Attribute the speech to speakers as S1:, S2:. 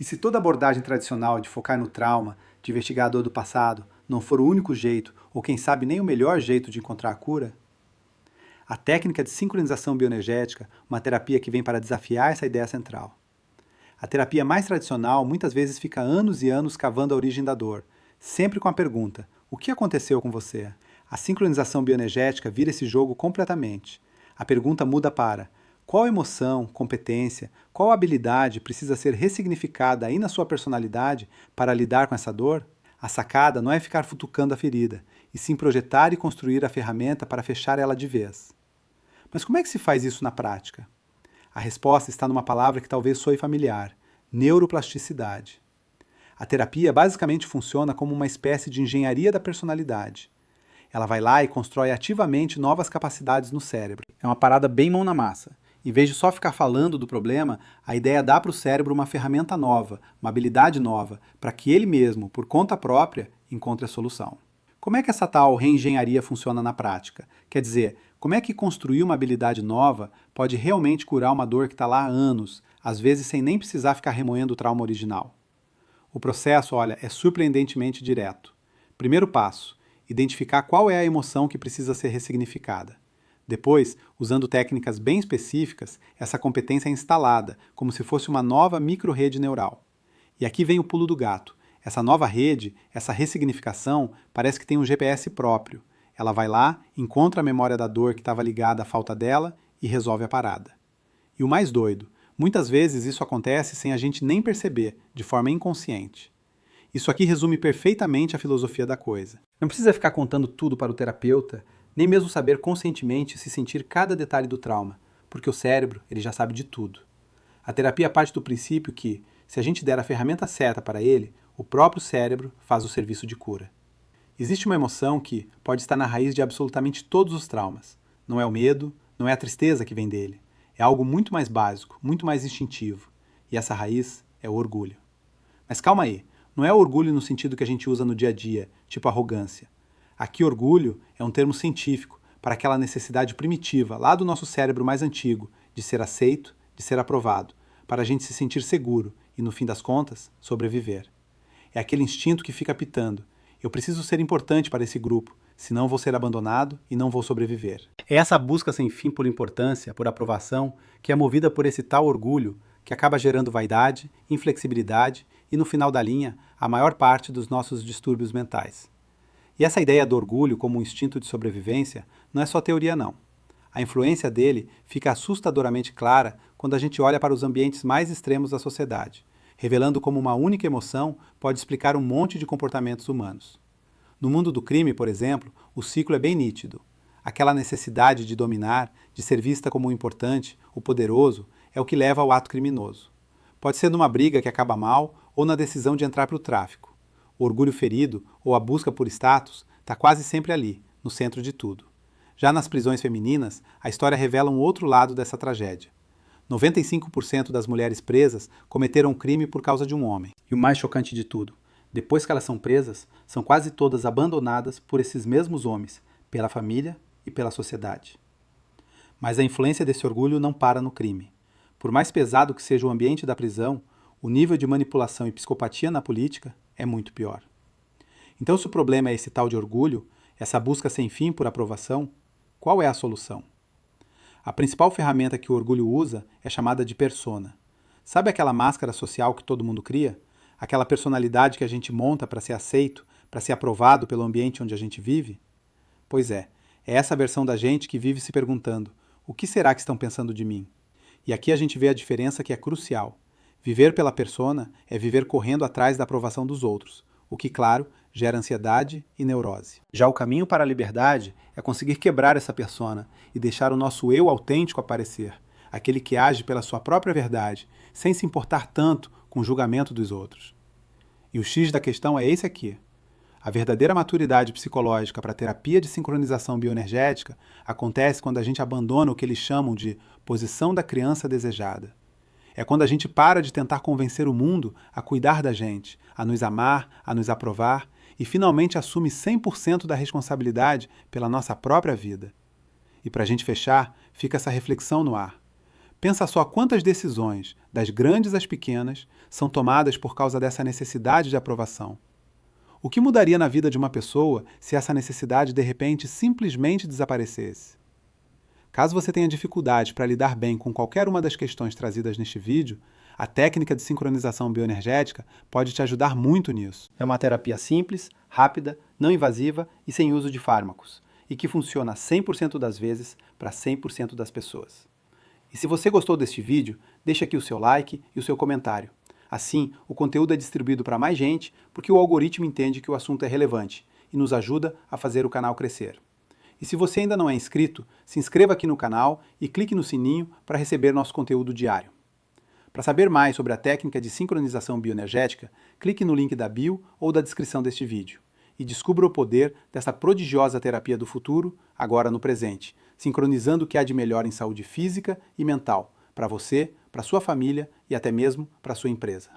S1: E se toda abordagem tradicional de focar no trauma, de investigar a dor do passado, não for o único jeito, ou quem sabe nem o melhor jeito de encontrar a cura? A técnica de sincronização bioenergética, uma terapia que vem para desafiar essa ideia central. A terapia mais tradicional muitas vezes fica anos e anos cavando a origem da dor, sempre com a pergunta: o que aconteceu com você? A sincronização bioenergética vira esse jogo completamente. A pergunta muda para: qual emoção, competência, qual habilidade precisa ser ressignificada aí na sua personalidade para lidar com essa dor? A sacada não é ficar futucando a ferida, e sim projetar e construir a ferramenta para fechar ela de vez. Mas como é que se faz isso na prática? A resposta está numa palavra que talvez soe familiar: neuroplasticidade. A terapia basicamente funciona como uma espécie de engenharia da personalidade. Ela vai lá e constrói ativamente novas capacidades no cérebro. É uma parada bem mão na massa. Em vez de só ficar falando do problema, a ideia dá para o cérebro uma ferramenta nova, uma habilidade nova, para que ele mesmo, por conta própria, encontre a solução. Como é que essa tal reengenharia funciona na prática? Quer dizer, como é que construir uma habilidade nova pode realmente curar uma dor que está lá há anos, às vezes sem nem precisar ficar remoendo o trauma original? O processo, olha, é surpreendentemente direto. Primeiro passo: identificar qual é a emoção que precisa ser ressignificada. Depois, usando técnicas bem específicas, essa competência é instalada, como se fosse uma nova micro-rede neural. E aqui vem o pulo do gato. Essa nova rede, essa ressignificação, parece que tem um GPS próprio. Ela vai lá, encontra a memória da dor que estava ligada à falta dela e resolve a parada. E o mais doido, muitas vezes isso acontece sem a gente nem perceber, de forma inconsciente. Isso aqui resume perfeitamente a filosofia da coisa. Não precisa ficar contando tudo para o terapeuta, nem mesmo saber conscientemente se sentir cada detalhe do trauma, porque o cérebro ele já sabe de tudo. A terapia parte do princípio que, se a gente der a ferramenta certa para ele, o próprio cérebro faz o serviço de cura. Existe uma emoção que pode estar na raiz de absolutamente todos os traumas. Não é o medo, não é a tristeza que vem dele. É algo muito mais básico, muito mais instintivo. E essa raiz é o orgulho. Mas calma aí, não é o orgulho no sentido que a gente usa no dia a dia, tipo arrogância. Aqui, orgulho é um termo científico para aquela necessidade primitiva, lá do nosso cérebro mais antigo, de ser aceito, de ser aprovado, para a gente se sentir seguro e, no fim das contas, sobreviver. É aquele instinto que fica pitando: eu preciso ser importante para esse grupo, senão vou ser abandonado e não vou sobreviver. É essa busca sem fim por importância, por aprovação, que é movida por esse tal orgulho, que acaba gerando vaidade, inflexibilidade e, no final da linha, a maior parte dos nossos distúrbios mentais. E essa ideia do orgulho como um instinto de sobrevivência não é só teoria, não. A influência dele fica assustadoramente clara quando a gente olha para os ambientes mais extremos da sociedade, revelando como uma única emoção pode explicar um monte de comportamentos humanos. No mundo do crime, por exemplo, o ciclo é bem nítido. Aquela necessidade de dominar, de ser vista como o importante, o poderoso, é o que leva ao ato criminoso. Pode ser numa briga que acaba mal ou na decisão de entrar para o tráfico. O orgulho ferido ou a busca por status está quase sempre ali, no centro de tudo. Já nas prisões femininas, a história revela um outro lado dessa tragédia. 95% das mulheres presas cometeram um crime por causa de um homem. E o mais chocante de tudo, depois que elas são presas, são quase todas abandonadas por esses mesmos homens, pela família e pela sociedade. Mas a influência desse orgulho não para no crime. Por mais pesado que seja o ambiente da prisão, o nível de manipulação e psicopatia na política é muito pior. Então, se o problema é esse tal de orgulho, essa busca sem fim por aprovação, qual é a solução? A principal ferramenta que o orgulho usa é chamada de persona. Sabe aquela máscara social que todo mundo cria? Aquela personalidade que a gente monta para ser aceito, para ser aprovado pelo ambiente onde a gente vive? Pois é essa versão da gente que vive se perguntando: o que será que estão pensando de mim? E aqui a gente vê a diferença que é crucial. Viver pela persona é viver correndo atrás da aprovação dos outros, o que, claro, gera ansiedade e neurose. Já o caminho para a liberdade é conseguir quebrar essa persona e deixar o nosso eu autêntico aparecer, aquele que age pela sua própria verdade, sem se importar tanto com o julgamento dos outros. E o X da questão é esse aqui. A verdadeira maturidade psicológica para a terapia de sincronização bioenergética acontece quando a gente abandona o que eles chamam de posição da criança desejada. É quando a gente para de tentar convencer o mundo a cuidar da gente, a nos amar, a nos aprovar e finalmente assume 100% da responsabilidade pela nossa própria vida. E para a gente fechar, fica essa reflexão no ar. Pensa só quantas decisões, das grandes às pequenas, são tomadas por causa dessa necessidade de aprovação. O que mudaria na vida de uma pessoa se essa necessidade de repente simplesmente desaparecesse? Caso você tenha dificuldade para lidar bem com qualquer uma das questões trazidas neste vídeo, a técnica de sincronização bioenergética pode te ajudar muito nisso. É uma terapia simples, rápida, não invasiva e sem uso de fármacos, e que funciona 100% das vezes para 100% das pessoas. E se você gostou deste vídeo, deixe aqui o seu like e o seu comentário. Assim, o conteúdo é distribuído para mais gente, porque o algoritmo entende que o assunto é relevante e nos ajuda a fazer o canal crescer. E se você ainda não é inscrito, se inscreva aqui no canal e clique no sininho para receber nosso conteúdo diário. Para saber mais sobre a técnica de sincronização bioenergética, clique no link da bio ou da descrição deste vídeo e descubra o poder dessa prodigiosa terapia do futuro, agora no presente, sincronizando o que há de melhor em saúde física e mental, para você, para sua família e até mesmo para sua empresa.